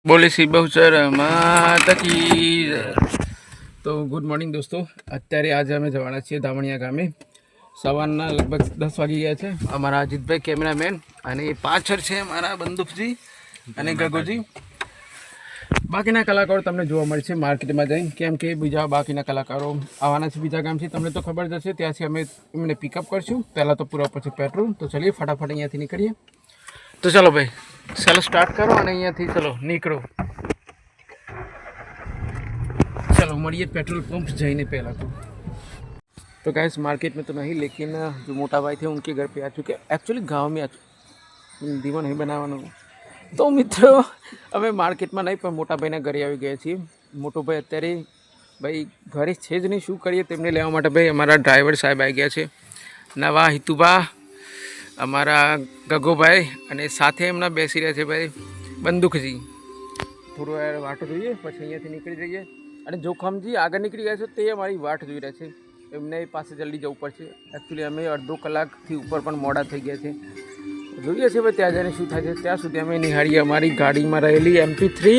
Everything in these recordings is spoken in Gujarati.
બોલે શ્રી બહુચર માતા કી જય। તો ગુડ મોર્નિંગ દોસ્તો, અત્યારે આજે અમે જવાના છીએ ધામણિયા ગામે। સવારના લગભગ 10 વાગી ગયા છે। અમારા અજીતભાઈ કેમેરામેન અને પાછળ છે અમારા બંદૂકજી અને ગગોજી। બાકીના કલાકારો તમને જોવા મળશે માર્કેટમાં જઈને, કેમ કે બીજા બાકીના કલાકારો આવવાના છે બીજા ગામથી। તમને તો ખબર જ હશે, ત્યાંથી અમે એમને પિકઅપ કરશું। પહેલાં તો પૂરા પછી પેટ્રોલ। તો ચલીએ ફટાફટ અહીંયાથી નીકળીએ। તો ચલો ભાઈ, ચાલો સ્ટાર્ટ કરો અને અહીંયાથી ચલો નીકળો। चलो मरिए पेट्रोल पंप जाने पहला तो गैस मार्केट में तो नहीं, लेकिन जो मोटा भाई थे उनके घर पे आ चुके। एक्चुअली गांव में आ चुके, दीवा नहीं बनावा। तो मित्रों अमे मार्केट में नहीं, पर मोटा भाई घरे आई गए छे। मोटो भाई अत्यारे भाई घरे छे ज नहीं, शू करिए तेमने लेवा माटे भाई अमारा ड्राइवर साहेब आई गया छे, नवा हितुबा अमारा गगोभाई अने साथे एमना बेसी रह्या छे भाई बंदूकजी। थोड़ो वाटो जोईए पछी अहींयाथी निकળી જઈએ। અને જોખમજી આગળ નીકળી ગયા છે, તે અમારી વાટ જોઈ રહ્યા છે। એમને પાસે જલ્દી જવું પડશે। એકચ્યુઅલી અમે અડધો કલાકથી ઉપર પણ મોડા થઈ ગયા છે। જોઈએ છે ભાઈ ત્યાં જઈને શું થાય છે। ત્યાં સુધી અમે નિહાળીએ અમારી ગાડીમાં રહેલી MP3।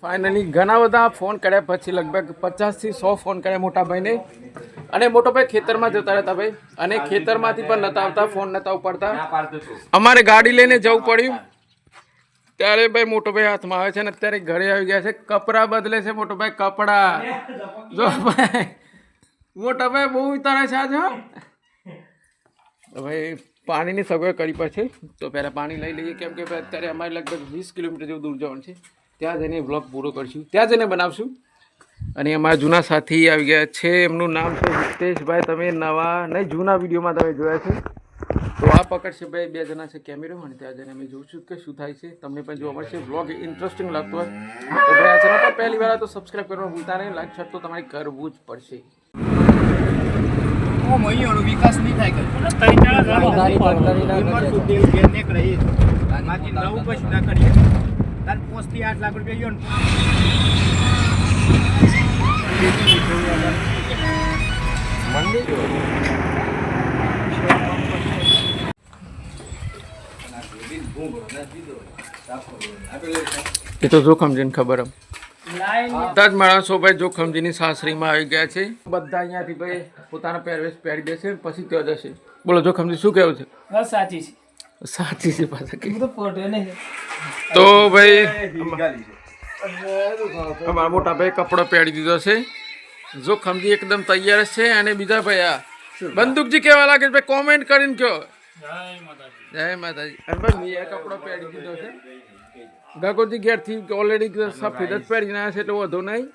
फाइनली घना बधा फोन कर्या पछी लगभग 50 થી 100 फोन कर्या मोटा भाई ने। अने मोटो भाई खेतर में जता रहता भाई, अने खेतर मांथी पण नता आवता, फोन नता उपाड़ता। अमारे गाड़ी लईने जवुं पड्युं। त्यारे भाई मोटो भाई हाथ में आवे छे ने अत्यारे घरे आवी गया छे। कपड़ा बदले छे मोटो भाई, कपड़ा जो भाई मोटा भाई बहु उतारे छे आज। भाई पानी ની સગવડ કરી પડશે, તો પહેલા પાણી લઈ લઈએ, કેમ કે અત્યારે અમારે લગભગ 20 કિલોમીટર જેવું દૂર જવાનું છે। ત્યાં જઈને વ્લોગ પૂરો કરશું, ત્યાં જઈને બનાવશું। અને અમારા જૂના સાથી આવી ગયા છે, એમનું નામ છે હિતેશભાઈ। તમે નવા નહીં જૂના વિડીયોમાં તમે જોયા છે। તો આ પકડશે ભાઈ, બે જણા છે કેમેરો, અને ત્યાં જઈને અમે જોઈશું કે શું થાય છે। તમને પણ જોવા મળશે। વ્લોગ ઇન્ટરેસ્ટિંગ લાગતો હોય તો ભાઈ આ ચેનલ પર પહેલી વાર તો સબસ્ક્રાઈબ કરવાનું ભૂલતા નહીં। લાઈક શેર તો તમારે કરવું જ પડશે। વિકાસ નહીં થાય तार 5 થી 8 लाख रुपया योन मंदिर ये तो जोखमजी खबर हम બધા જ માણસો ભાઈ જોખમજીની સાસરીમાં આવી ગયા છે। બધા અહીંયાથી ભાઈ પોતાનો પહેરવેશ પહેરી દેશે, પછી ત્યાં જશે। બોલો જોખમજી શું કહેવું છે? બસ સાચી છે, સાચી છે પાછા કે તો ફોટો નહીં। તો ભાઈ અમારા મોટા ભાઈ કપડો પહેરી દીધો છે। જોખમજી એકદમ તૈયાર છે। અને બીજા ભાઈ આ બંદૂકજી કેવા લાગે છે ભાઈ, કોમેન્ટ કરીને કહો। જય માતાજી। અને ભાઈ મેં કપડો પહેરી દીધો છે। ગગોજી ઘેરથી ઓલરેડી સફેદ જ પહેરીને આવ્યા છે, એટલે વાંધો નહીં।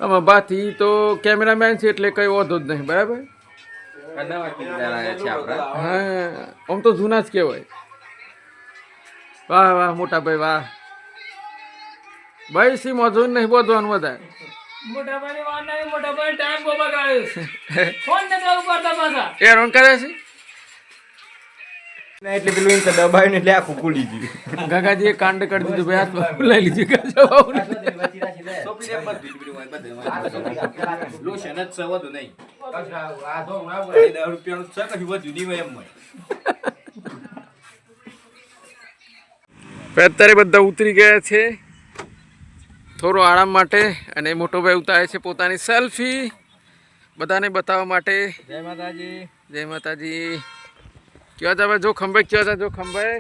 આમાં બાથી તો કેમેરામેન છે એટલે કંઈ વાંધો જ નહીં, બરાબર। હા, આમ તો જૂના જ કહેવાય। વાહ વાહ મોટા ભાઈ વાહ ભાઈ, સી મોજું નહીં બોધવાનું વધારે। મોટા ભાઈ વાત નહીં, મોટા ભાઈ ટાઈમ બહુ બગાડે ફોન નથી ઉપાડતા પાછા, એ રોન કરે છે ના, એટલે પેલું ઇન દબાઈને એટલે આખું ખુલી ગયું। ગગાજીએ કાંડ કરી દીધું ભાઈ, હાથમાં લઈ લીધી ગજવાવ લોશન જ સવદ નહીં આ તો 10 રૂપિયાનું છે કે વધુ દીવે એમ અત્યારે બધા ઉતરી ગયા છે થોડો આરામ માટે। અને મોટો ભાઈ ઉતારે છે પોતાની સેલ્ફી બધાને બતાવવા માટે। જય માતાજી, જય માતાજી। क्या था भाई जोखम भाई, क्या था जोखम भाई?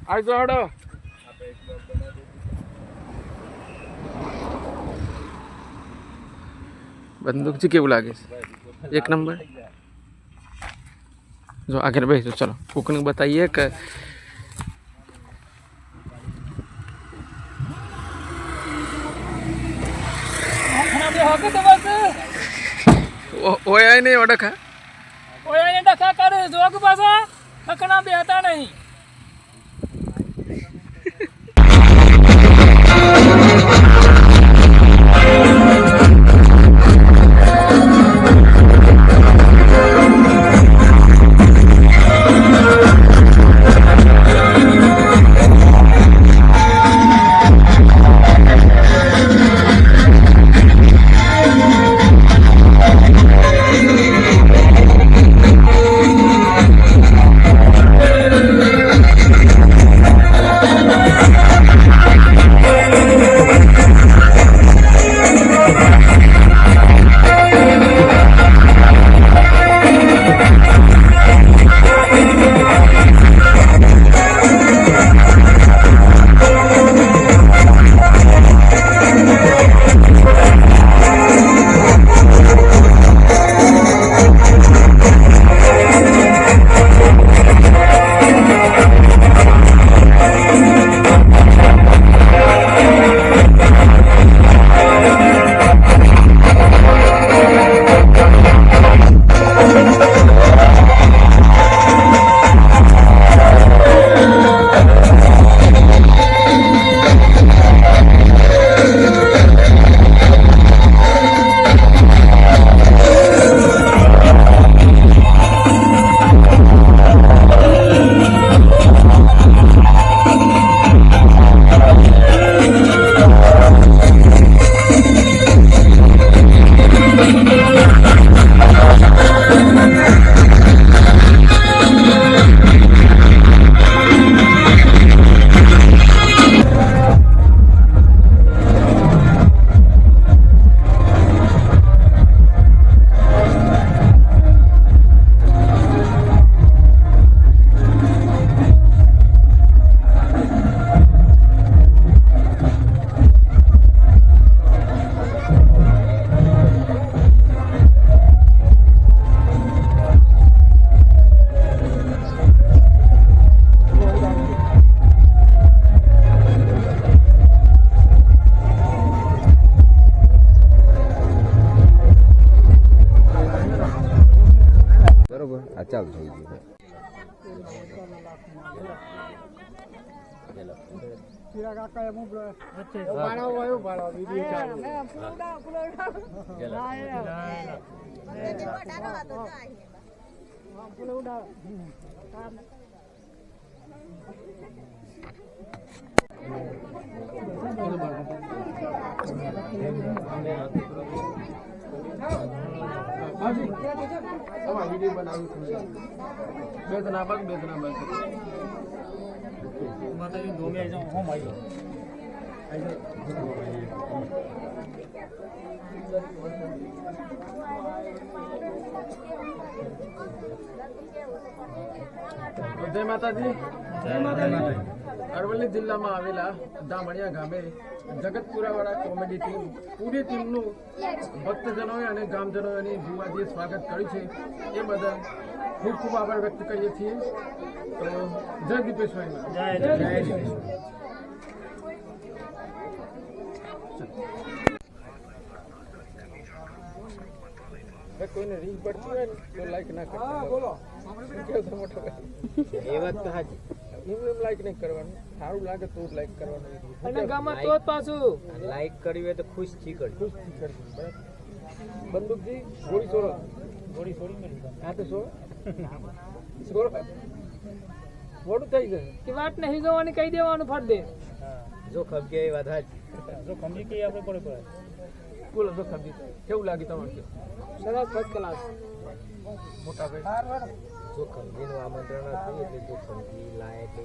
आज तो हटो बंदूक जी केवल लागे एक नंबर जो आगे भाई। तो चलो कुकने बताइए कि ओया नहीं ओडखा ओया डखा करे जोग पासा खकना बेहता नहीं। ચિરા કાકા એમ વચ્ચે બાળા હોય બાળા વિડિયો ચાલુ વિડીયો બનાવ્યું બે જણા બાદ માતાજી ડોમે આવી જાઉં હોમ આવી જય માતાજી. અરવલ્લી જિલ્લામાં આવેલા દામણિયા ગામે જગતપુરાવાળા કોમેડી ટીમ પૂરી ટીમનું ભક્તજનોએ અને ગામજનોએ ભુવાજીએ સ્વાગત કર્યું છે એ બદલ ખૂબ ખૂબ આભાર વ્યક્ત કરીએ છીએ. તો જય દીપેશભાઈ. જય કોઈને રીલ પડતી હોય ને તો લાઈક ના કરતા. બોલો મોટો એ વાત તો સાચી. એમ લાઈક નહીં કરવાનું, સારું લાગે તો જ લાઈક કરવાનું. અને ગામમાં તો જ પાછું લાઈક કરવી હોય તો ખુશ થી કરજો. ખુશથી કરજો. બંદૂકજી ગોળી છોડો. થોડી થોડી મેં હા તો છોડો. મોટું થઈ જશે. કે વાત નહીં જોવાની કહી દેવાનું ફટ દે જો ખબકે એ વાત સાચી. જો ખમજી કે આપણે પડે પડે બોલો તો ખબી કેવું લાગ્યું તમારે? સરસ ફર્સ્ટ ક્લાસ મોટા ભાઈ જો ખમજીનું આમંત્રણ હતું એટલે જો ખમજી લાય તે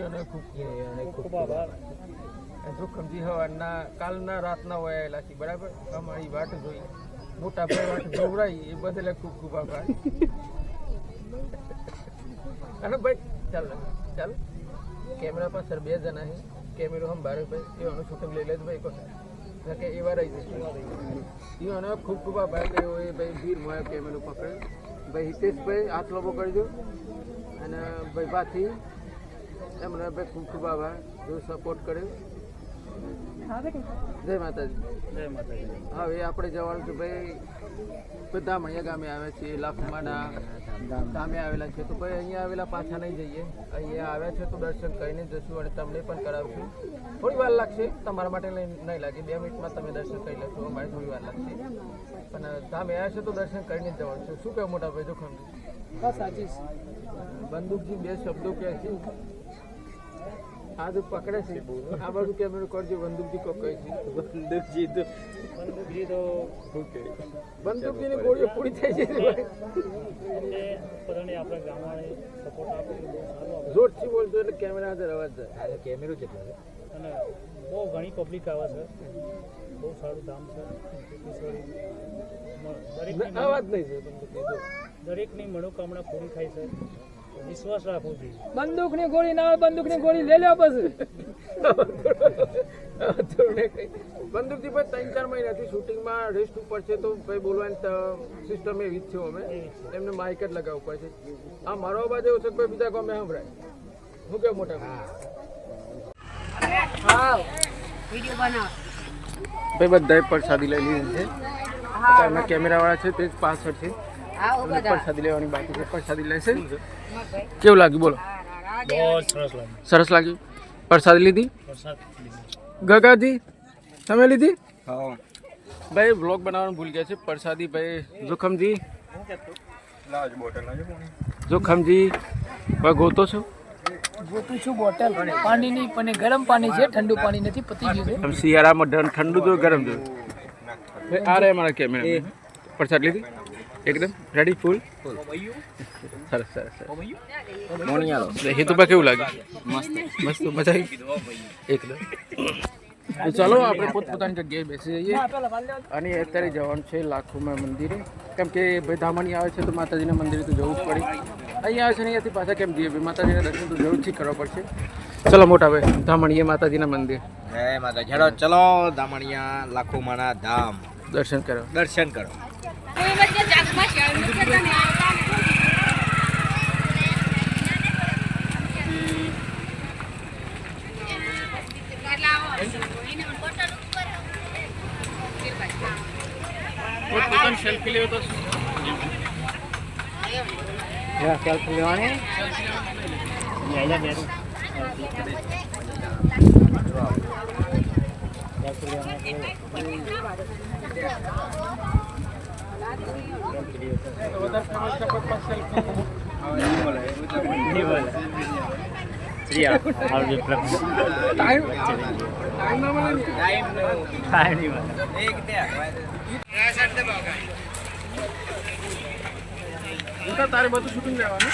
અને ખૂબ અને ખૂબ આભાર જોખમજી હવાના કાલના રાતના વયાયેલા છે બરાબર. અમારી વાટ જોઈ મોટા ભાઈ વાટ જોવરાઈ એ બદલે ખૂબ ખૂબ આભાર. અને ભાઈ ચાલો ચાલો કેમેરા પાછળ બે જણા છે. કેમેરો સંભાળે ભાઈ એવાનું શૂટિંગ લઈ લેજો ભાઈ કોઈ કે એવા રહી જશે. એવાનો ખૂબ ખૂબ આભાર કર્યો એ ભાઈ ભીર મોયા કેમેરો પકડે. ભાઈ હિતેશભાઈ હાથ લોબો કરજો અને ભાઈ બાથી એમને ભાઈ ખૂબ ખૂબ આભાર જો સપોર્ટ કર્યો. જય માતાજી. જય માતાજી. હવે આપણે જવાનું છે ભાઈ બધા મણિયા ગામે આવ્યા છીએ, લાખમાના ગામે આવેલા છે. તો ભાઈ અહીંયા આવેલા પાછા નહીં જઈએ. અહીંયા આવ્યા છે તો દર્શન કરીને જશું અને તમને પણ કરાવશું. થોડી વાર લાગશે, તમારા માટે નહીં લાગે. 2 મિનિટમાં તમે દર્શન કરી લેશો. અમારે થોડી વાર લાગશે પણ ગામે આવ્યા છે તો દર્શન કરીને જ જવાનું છે. શું કહેવું મોટા ભાઈ જોખમ? બસ સાચી બંદૂકજી 2 શબ્દો કહે છે. આ તો પકડે છે. આ બાજુ કેમેરો કરજો. બંદૂકજી કો કહે છે. બંદૂકજી તો બંદૂકજીની ગોળીઓ પૂરી થઈ છે. આપણા ગામવાળાએ સપોર્ટ આપ્યો સારું જોરથી બોલતો એટલે કેમેરા હાજર અવાજ જાય. આજે કેમેરો કેટલો છે? અને બહુ ઘણી પબ્લિક આવે છે. બહુ સારું ધામ છે. અવાજ નહીં છે તમને કીધું. દરેકની મનોકામના પૂરી થાય છે. વિશ્વાસ રાખવો જોઈએ. બંદૂકની ગોળી ના બંદૂકની ગોળી લઈ લેવા પછી બંદૂકથી ભાઈ 3-4 મહિનાથી શૂટિંગમાં રેસ્ટ ઉપર છે તો ભાઈ બોલવાની સિસ્ટમ એવી જ છે. અમે એમને માઇક જ લગાવવું પડે છે. આ મારો અવાજ એવો છે કે ભાઈ બીજા ગામે સંભળાય. શું કેવું મોટા ભાઈ? બધાએ પ્રસાદી લઈ લીધી છે. એમના કેમેરાવાળા છે તે જ પાછળ છે. પ્રસાદી લેવાની બાકી છે. પ્રસાદી લેશે. કેવું લાગ્યું બોલો? બહુ સરસ લાગ્યું. સરસ લાગ્યું. પ્રસાદી લીધી? ગગાજી તમે લીધી? હા ભાઈ વ્લોગ બનાવવાનું ભૂલ ગયા છે. પ્રસાદી ભાઈ જોખમજી જોખમજી ભાઈ ગોતો છો? ગોતું છું બોટલ પાણીની પણ ગરમ પાણી છે, ઠંડુ પાણી નથી. પતી ગયું છે. આમ શિયાળામાં ઠંડુ જો ગરમ જો. આ રહે મારા કેમેરા. પ્રસાદ લીધી એકદમ રેડી ફૂલ? સરસ સરસ સરસ. હેતુભાઈ કેવું લાગ્યું? મસ્ત મસ્ત મજા આવી એકદમ. તો ચાલો આપણે પોતપોતાની જગ્યાએ બેસી જઈએ અને અત્યારે જવાનું છે લાખોમાં મંદિરે. કેમ કે ભાઈ ધામણી આવે છે તો માતાજીના મંદિરે તો જવું જ પડે. અહીંયા આવે છે ને અહીંયાથી પાછા કેમ જઈએ ભાઈ? માતાજીના દર્શન તો જરૂરથી કરવા પડશે. ચલો મોટા ભાઈ ધામણીએ માતાજીના મંદિર. જય માતા. ચલો ચલો દામણિયા લાખોમાના ધામ દર્શન કરો. દર્શન કરો. સેલ્ફી લેવો તો સેલ્ફી લેવાની. તારે બધું શૂટિંગ લેવાનું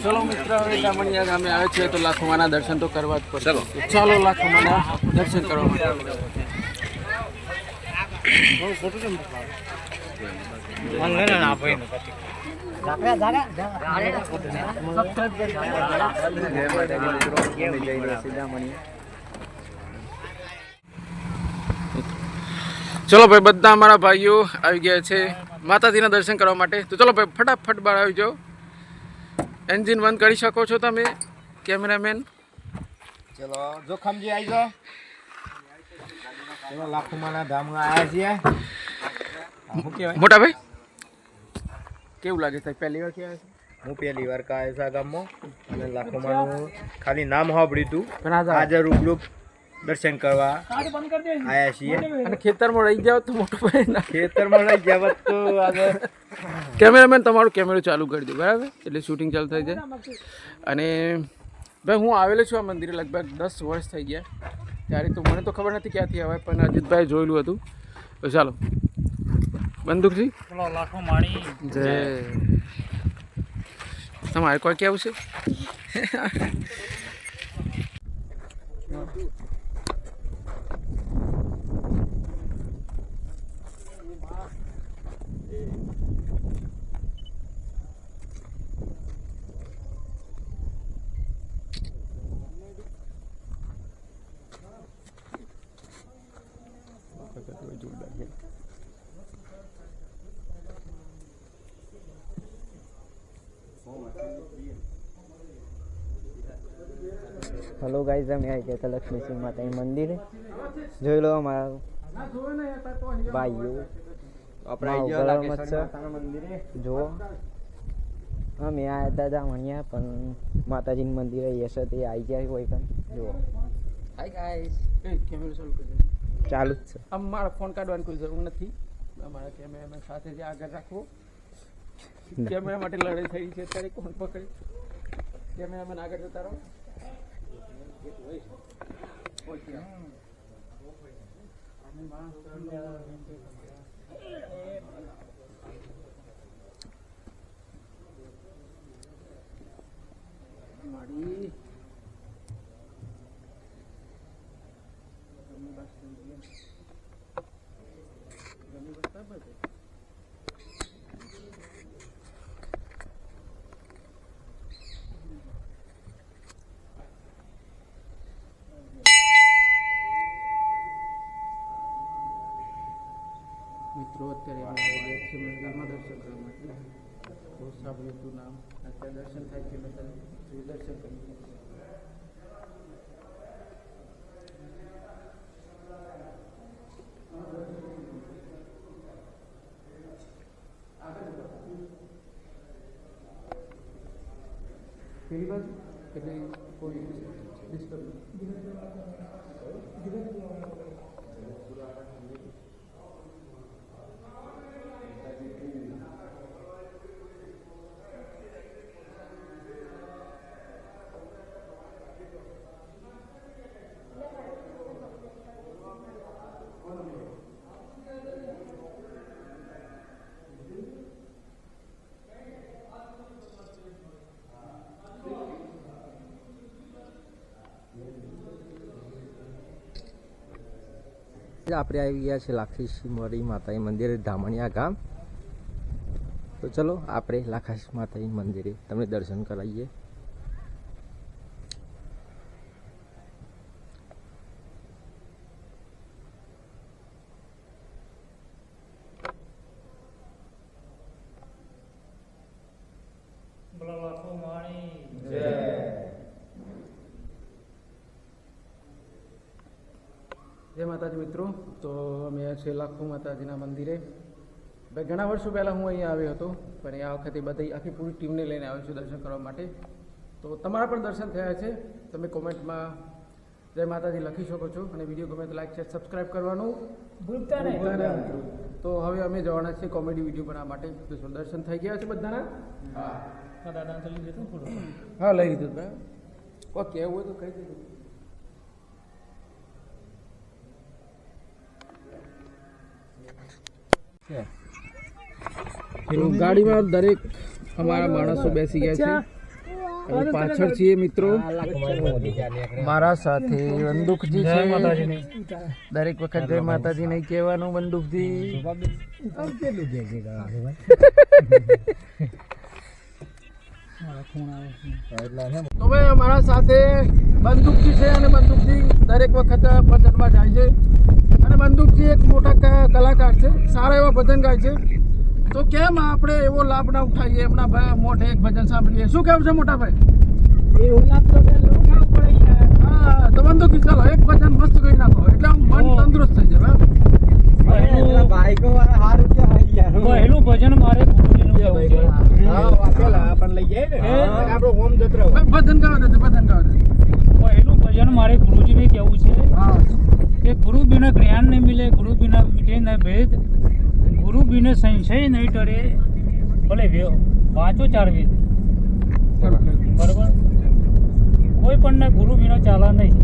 ચલો મિત્ર, હવે દામણિયા ગામે આવે છે તો લાખોમાના દર્શન તો કરવા જ પડશે. ચાલો લાખોમાના દર્શન કરવા માટે. ચલો ભાઈ, બધા અમારા ભાઈઓ આવી ગયા છે માતાજીના દર્શન કરવા માટે. તો ચલો ભાઈ, ફટાફટ બહાર આવી જાઓ. એન્જિન બંધ કરી શકો છો તમે, કેમેરામેન. ચલો જોખમજી આવી જાઓ. ચલો લાખોમાના ધામમાં આવ્યા છીએ. શું કહેવાય મોટા ભાઈ, કેવું લાગે છે? પહેલી વાર ક્યાં છે? હું પહેલી વાર કાયો છે આ ગામમાં અને લાખોમાનું ખાલી નામ સાંભળ્યું હતું, પણ આજે રૂબરૂ દર્શન કરવા આવ્યા છીએ. અને ખેતરમાં રહી જાવ તો મોટો ભાઈ ના. ખેતરમાં લઈ ગયા તો આજે કેમેરામેન તમારું કેમેરો ચાલુ કરી દો, બરાબર? એટલે શૂટિંગ ચાલુ થઈ જાય. અને ભાઈ, હું આવેલો છું આ મંદિરે લગભગ 10 વર્ષ થઈ ગયા. ત્યારે તો મને તો ખબર નથી ક્યાંથી આવે, પણ અજીતભાઈ જોયેલું હતું. તો ચાલો બંદૂકજી જય. તમારે કોઈ કેવું છે? हेलो गाइस, हम यहाँ गए थे लक्ष्मी सिंह माता मंदिर જોઈ લો અમારા ભાઈઓ જો અમે આવ્યા હતા દામણિયા, પણ માતાજીનું મંદિર હશે તે આવી જાય કોઈ પણ. જુઓ હાય ગાઈસ, કેમેરો ચાલુ કરી દે. ચાલુ જ છે. આમ મારા ફોન કાઢવાની કોઈ જરૂર નથી. અમારા કેમેરામેન સાથે જે આગળ રાખવો. કેમેરા માટે લડાઈ થઈ છે અત્યારે. કોણ પકડે? કેમેરામેન આગળ જતા રહો. મારી મિત્રો, અત્યારે અમે મંદિરમાં દર્શન કરવા માટે. બહુ સાંભળ્યું હતું નામ. અત્યારે દર્શન થાય છે, બધા દર્શન કરી. પેલી બાજુ એટલે કોઈ ડિસ્ટર્બ આપણે આવી ગયા છે લાખાશી મોરી માતાજી મંદિરે ધામણિયા ગામ. તો ચલો આપણે લાખાશી માતાજી મંદિરે તમને દર્શન કરાવીએ. જય માતાજી મિત્રો. તો અમે છે લાખો માતાજીના મંદિરે. ભાઈ ઘણા વર્ષો પહેલાં હું અહીંયા આવ્યો હતો, પણ આ વખતે બધી આખી પૂરી ટીમને લઈને આવ્યો છું દર્શન કરવા માટે. તો તમારા પણ દર્શન થયા છે. તમે કોમેન્ટમાં જય માતાજી લખી શકો છો, અને વિડીયો ગમે તો લાઈક શેર સબસ્ક્રાઈબ કરવાનું ભૂલતા નહીં. તો હવે અમે જવાના છીએ કોમેડી વિડીયો બનાવવા માટે. તો દર્શન થઈ ગયા છે બધાના? દાદા તો લીધું હતું થોડું. હા, લઈ લીધું ભાઈ. કોઈ કહેવું હોય તો કહી દીધું. ગાડીમાં દરેક અમારા માણસો બેસી ગયા છે. અને પાછળ છીએ મિત્રો મારા સાથે બંદૂકજી છે. દરેક વખત જય માતાજી નહીં કહેવાનું બંદૂકજી. તો ભાઈ અમારા સાથે બંદૂકજી છે, અને બંદૂકજી દરેક વખત ભજનમાં જાય છે. અને બંદૂકજી એક મોટા કલાકાર છે, સારા એવા ભજન ગાય છે. તો કેમ આપણે એવો લાભ ના ઉઠાવીએ, એમના ભાઈ મોઢે એક ભજન સાંભળીએ? શું કેવું છે મોટા ભાઈ? હા, તો બંદૂકી ચાલો એક ભજન મસ્ત કરી નાખો, એટલે આમ મન તંદુરસ્ત થઈ જાય. પહેલું ભજન મારે ગુરુજીનું ગાવું છે. ભજન ગાવા દે, ભજન ગાવા દે. પહેલું ભજન મારે ગુરુજીને કહેવું છે કે ગુરુ બિના જ્ઞાન નહીં મિલે, ગુરુ બિના મિટે ન ભેદ, ગુરુ બિને સંશય નહીં ટરે, ભલે વાંચો 4 વેદ. બરોબર? કોઈ પણ ને ગુરુ બિના ચાલા નહીં.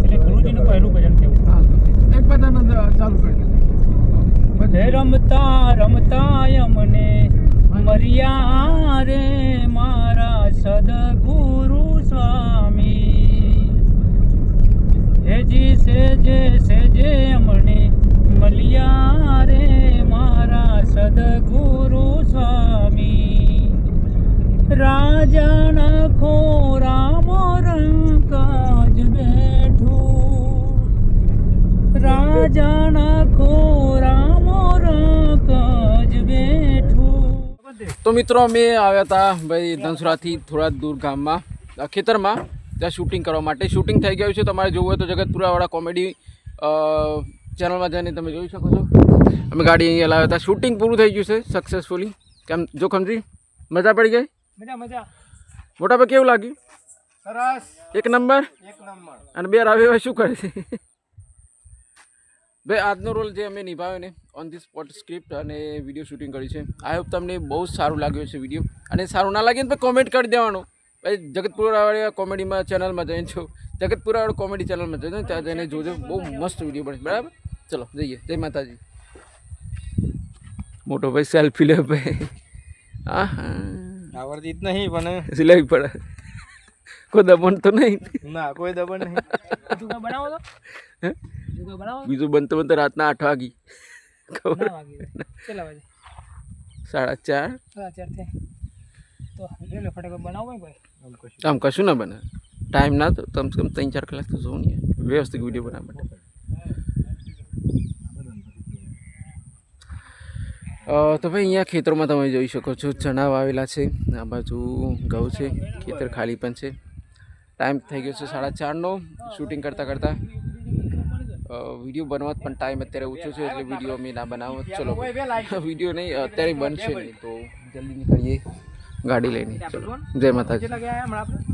એટલે ગુરુજીનું પહેલું ભજન કેવું. એક ભજન ચાલુ કરી દે. રમતા રમતા અમને મર્યા રે મારા સદગુરુ સ્વામી, હેજી સેજે અમને મળ્યા રે મારા સદગુરુ સ્વામી, રાજાના ખોરામ રંકાજ બેઠું, રાજાના ખોરામ રંકાજ બેઠું. તો મિત્રો અમે આવ્યા હતા ભાઈ ધનસુરાથી થોડા દૂર ગામમાં ખેતરમાં, ત્યાં શૂટિંગ કરવા માટે. શૂટિંગ થઈ ગયું છે. તમારે જોવું હોય તો જગતપુરાવાળા કોમેડી ચેનલમાં જઈને તમે જોઈ શકો છો. અમે ગાડી અહીંયા લાવ્યા હતા. શૂટિંગ પૂરું થઈ ગયું છે સક્સેસફુલી. કેમ જોખમજી, મજા પડી ગઈ? મજા મજા. મોટા ભાઈ કેવું લાગ્યું? સરસ, એક નંબર. એક નંબર. અને બે રાવે શું કરે છે ભાઈ? આજનો રોલ જે અમે નિભાવ્યો ને, ઓન ધી સ્પોટ સ્ક્રિપ્ટ અને વિડીયો શૂટિંગ કરી છે. આઈ હોપ તમને બહુ સારું લાગ્યું છે વિડીયો. અને સારું ના લાગે ને તો કોમેન્ટ કરી દેવાનું. ભાઈ જગતપુરાવાળી કોમેડીમાં ચેનલમાં જઈને છો, જગતપુરાવાળી કોમેડી ચેનલમાં જઈને ત્યાં જઈને જોજો. બહુ મસ્ત વિડીયો બને. બરાબર? ચલો જઈએ. જય માતાજી. મોટો ભાઈ સેલ્ફી લે ભાઈ. હા હા, આવડતી જ નહીં પણ સિલાવી પડે. કોઈ દબણ તો નહીં? ના, કોઈ દબણ નહીં. બીજું કઈ બનાવો તો? હે? બીજું કઈ બનાવો? બીજું બનતો બનતો રાતના 8 વાગી. ખબર? કેટલા વાગે? 4:30. 4:30 થાય તો લે ફટાફટ બનાવો ભાઈ. આમ કશું ના બને. ટાઈમ ના તો કમ સે કમ 3-4 કલાક તો જોવું નહીં વ્યવસ્થિત વિડીયો બનાવવા માટે. તો ભાઈ અહીંયા ખેતરોમાં તમે જોઈ શકો છો ચણા વાવેલા છે. આ બાજુ ઘઉં છે. ખેતર ખાલી પણ છે. ટાઈમ થઈ ગયો છે 4:30નો. શૂટિંગ કરતાં કરતાં વિડીયો બનવા પણ ટાઈમ અત્યારે ઓછો છે, એટલે વિડીયો અમે ના બનાવો. ચલો વિડીયો નહીં અત્યારે બનશે નહીં તો જલ્દી નીકળીએ. ગાડી લઈને. ચલો જય માતાજી. કેટલા ગયા હમણાં આપણે